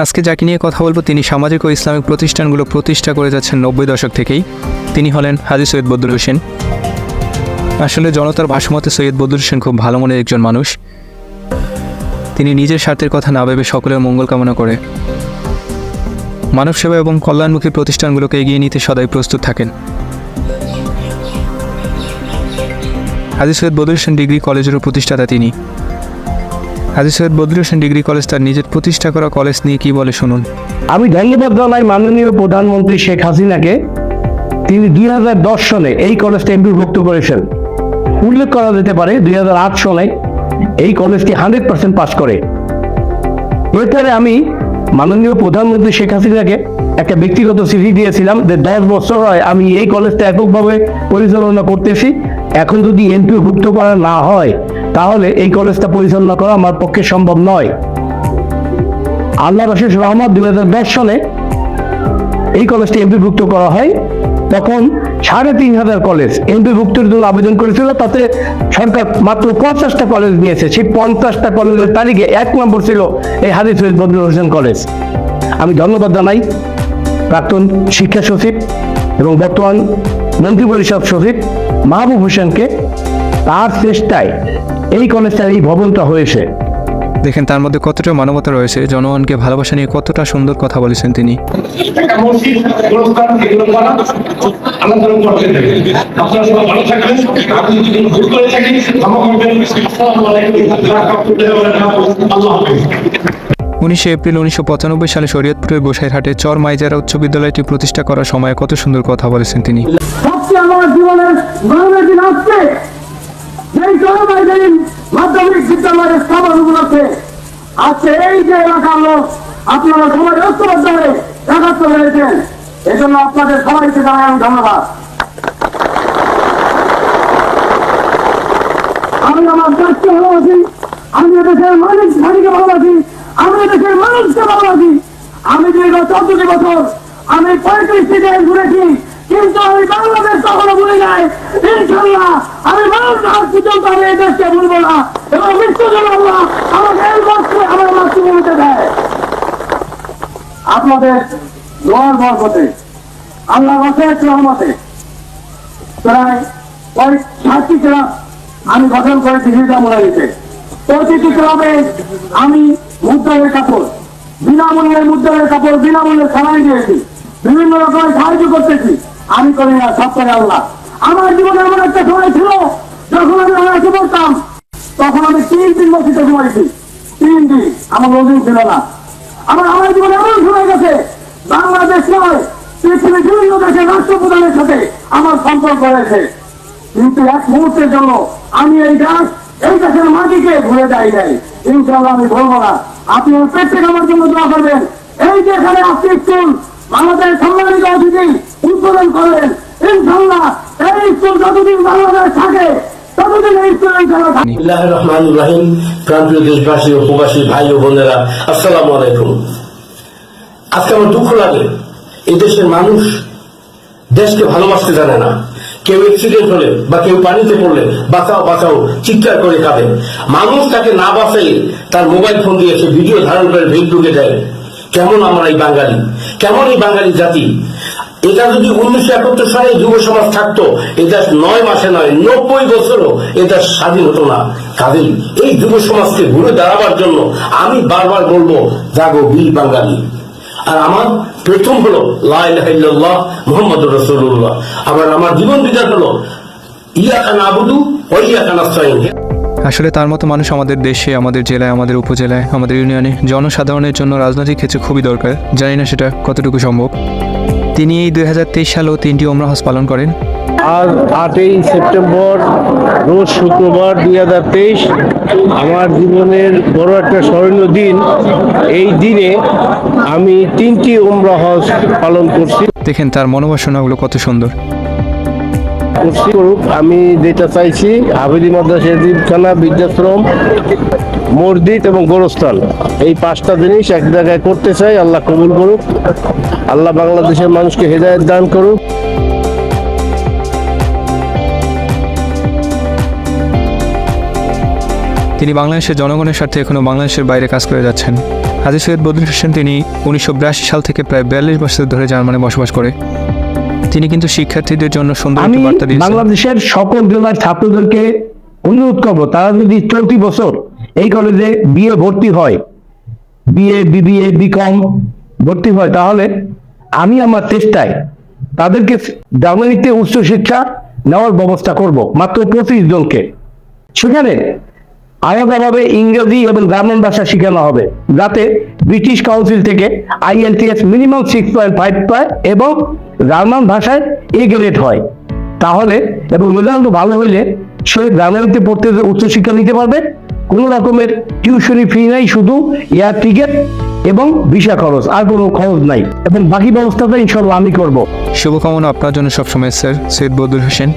আজকে যাকে নিয়ে কথা বলবো তিনি সামাজিক ও ইসলামিক প্রতিষ্ঠানগুলো প্রতিষ্ঠা করে যাচ্ছেন 90 দশক থেকেই। তিনি হলেন হাজী সৈয়দ বদরুল হোসেন। আসলে জনতার ভাষ্যমতে সৈয়দ বদরুল হোসেন খুব ভালো মনের একজন মানুষ। তিনি নিজের স্বার্থের কথা না ভেবে সকলের মঙ্গল কামনা করে মানব সেবা এবং কল্যাণমুখী প্রতিষ্ঠানগুলোকে এগিয়ে নিতে সদাই প্রস্তুত থাকেন। হাজী সৈয়দ বদরুল হোসেন ডিগ্রি কলেজেরও প্রতিষ্ঠাতা তিনি। হাজী সৈয়দ বদরুল হোসেন ডিগ্রি কলেজ তার নিজের প্রতিষ্ঠা করা কলেজ নিয়ে কি বলে শুনুন। আমি ধন্যবাদ জানাই মাননীয় প্রধানমন্ত্রী শেখ হাসিনাকে। তিনি 2010 সনে এই কলেজটি এমপিভুক্ত করেছেন। উল্লেখ করা যেতে পারে 2008 সনে এই কলেজটি 100% পাস করে। এখানে আমি মাননীয় প্রধানমন্ত্রী শেখ হাসিনাকে একটা ব্যক্তিগত চিঠি দিয়েছিলাম যে 10 বছর হয় আমি এই কলেজটা এককভাবে পরিচালনা করতেছি। এখন যদি এমপিভুক্ত করা না হয় তাহলে এই কলেজটা পরিচালনা করা আমার পক্ষে সম্ভব নয়। আল্লাহর অশেষ রহমত 2020 সনে এই কলেজটি এমপিভুক্ত করা হয়। তখন 3500 কলেজ এমপিভুক্তের জন্য আবেদন করেছিল, তাতে সরকার মাত্র 50টা কলেজ নিয়েছে। সেই 50টা কলেজের তালিকে 1 নম্বর ছিল এই হাজী সৈয়দ বদরুল হোসেন কলেজ। আমি ধন্যবাদ জানাই প্রাক্তন শিক্ষা সচিব এবং বর্তমান মন্ত্রিপরিষদ সচিব মাহবুব হোসেনকে। তার চেষ্টায় এই কলেজটার এই ভবনটা হয়েছে। দেখেন তার মধ্যে কতটা মানবতা রয়েছে, জনগণকে ভালোবাসা নিয়ে কতটা সুন্দর কথা বলেছেন তিনি। এপ্রিল 1995 সালে শরীয়তপুরের গোসাইরহাটে চর মাইজারা উচ্চ বিদ্যালয়টি প্রতিষ্ঠা করার সময় কত সুন্দর কথা বলেছেন তিনি। আমার জীবনের গৌরবের দিন আসছে, যেই চরমাইজারিন মাধ্যমিক বিদ্যালয়ের স্থাপনগুলো আছে। আজকে এই যে এলাকার লোক আপনারা সবাই ঐক্যবদ্ধ হয়ে একাত্ম হয়েছেন, এজন্য আপনাদের সবাইকে জানাই আমি ধন্যবাদ। আমি আমার দেশকে ভালোবাসি, আমি দেশের মানুষকে ভালোবাসি, আমি দেশের মানুষকে ভালোবাসি। আমি দীর্ঘ 14 বছর আমি 35টি দেশ ঘুরেছি, কিন্তু আমি বাংলাদেশ কখনো ভুলি নাই। ইনশাল্লাহ আমি মানুষ আজ পর্যন্ত আমি এই দেশকে ভুলবো না এবং মৃত্যু জন্য আল্লাহ আমাকে এই বছর আমার মাতৃভূমিতে দেয়। আপনাদের দোয়ার বরকতে আল্লাহ অশেষ রহমতে প্রায় 60টি ক্লাব আমি গঠন করেছি হিজদামুলারিতে। প্রতিটি ক্লাবে আমি মুদ্রার কাপড় বিনামূল্যের বিনামূল্যে খানাই দিয়েছি, বিভিন্ন রকমের সাহায্য করতেছি। আমি করি না, সব করে আল্লাহ। আমার জীবনে এমন একটা সময় ছিল যখন আমি অনার্সে পড়তাম, তখন আমি 3 দিন মসজিদে ঘুমাইছি। 3 দিন আমার ওজন ছিল না। আমার জীবনে এমন সময় গেছে বাংলাদেশ নয় পৃথিবীর বিভিন্ন দেশের রাষ্ট্রপ্রধানের সাথে আমার সম্পর্ক রয়েছে, কিন্তু এক মুহূর্তের জন্য আমি এই দেশের মাটিকে ভুলে যাই নাই। ইনশাআল্লাহ আমি বলবো না। আপনি প্রত্যেক আমার জন্য দোয়া করবেন। এই যে এখানে আজকে স্কুল বাংলাদেশ সম্মানিত অতিথি উদ্বোধন করলেন, ইনশাআল্লাহ এই স্কুল যতদিন বাংলাদেশ থাকে ততদিন এই স্কুল ইনশাআল্লাহ থাকবে। বিসমিল্লাহির রহমানির রহিম। প্রান্তীয় দেশবাসী ও প্রবাসী ভাই ও বোনেরা, আসসালামু আলাইকুম। আজকে আমার দুঃখ লাগে, এই দেশের মানুষ দেশকে ভালোবাসতে জানে না। কেউ অ্যাক্সিডেন্ট হলে বা কেউ পানিতে পড়লে বাঁচাও বাঁচাও চিৎকার করে কাঁদে। মানুষ তাকে না বাঁচাইলে তার মোবাইল ফোন দিয়ে সে ভিডিও ধারণ করে ফেসবুকে দেয়। কেমন আমরা এই বাঙালি, কেমন এই বাঙালি জাতি। এটা যদি 1971 সালে যুব সমাজ থাকতো, এ দেশ 9 মাসে নয় 90 বছরও এ দেশ স্বাধীন হতো না। কাজেই এই যুব সমাজকে ঘুরে দাঁড়াবার জন্য আমি বারবার বলবো, জাগো বীর বাঙালি। আর আমার প্রথম হলো লা ইলাহা ইল্লাল্লাহ মুহাম্মাদুর রাসূলুল্লাহ। আবার আমার জীবন বিধান হলো ইয়াকা নাবুদু ওয়া ইয়াকা নাস্তাইন। আসলে তার মতো মানুষ আমাদের দেশে, আমাদের জেলায়, আমাদের উপজেলায়, আমাদের ইউনিয়নে জনসাধারণের জন্য রাজনৈতিক ক্ষেত্রে খুবই দরকার। জানি না সেটা কতটুকু সম্ভব। তিনি এই 2023 সালেও 3টি ওমরা হজ পালন করেন। আজ 8ই সেপ্টেম্বর রোজ শুক্রবার 2023 আমার জীবনের বড় একটা স্মরণীয় দিন। এই দিনে আমি 3টি উমরা হজ পালন করছি। দেখেন তার মনোবাসনাগুলো কত সুন্দর। আমি যেটা চাইছি, হাফেজি মাদ্রাসা, এতিমখানা, বৃদ্ধাশ্রম, মসজিদ এবং গোরস্থান, এই 5টা জিনিস এক জায়গায় করতে চাই। আল্লাহ কবুল করুক। আল্লাহ বাংলাদেশের মানুষকে হেদায়েত দান করুক। তিনি বাংলাদেশের জনগণের স্বার্থে এখনো বাংলাদেশের বাইরে কাজ করে যাচ্ছেন। হাজী সৈয়দ বদরুল হোসেন তিনি 1982 সাল থেকে প্রায় 42 বছর ধরে জার্মানি বসবাস করে। তিনি কিন্তু শিক্ষার্থীদের জন্য সুন্দর আমি একটি বার্তা দিয়েছেন। বাংলাদেশের সকল জেলার ছাত্রদেরকে অনুরোধ করবো, তারা যদি চলতি বছর এই কলেজে বিএ ভর্তি হয়, বিএ বিবিএ বিকম ভর্তি হয়, তাহলে আমি আমার চেষ্টায় তাদেরকে জার্মানিতে উচ্চশিক্ষা নেওয়ার ব্যবস্থা করব, মাত্র 25 জনকে। সেখানে আলাদাভাবে ইংরেজি এবং জার্মান ভাষা শেখানো হবে, যাতে ব্রিটিশ কাউন্সিল থেকে IELTS মিনিমাম 6.5 পায় এবং জার্মান ভাষায় A গ্রেড হয়। তাহলে এবং রেজাল্ট ভালো হইলে সে জার্মানিতে পড়তে উচ্চশিক্ষা নিতে পারবে। কোনো রকমের টিউশনি ফি নাই, শুধু এয়ার টিকেট এবং ভিসা খরচ, আর কোনো খরচ নাই, এবং বাকি ব্যবস্থাটা ইনশাল্লাহ আমি করব। শুভকামনা আপনার জন্য সবসময় স্যার সৈয়দ বদরুল হোসেন।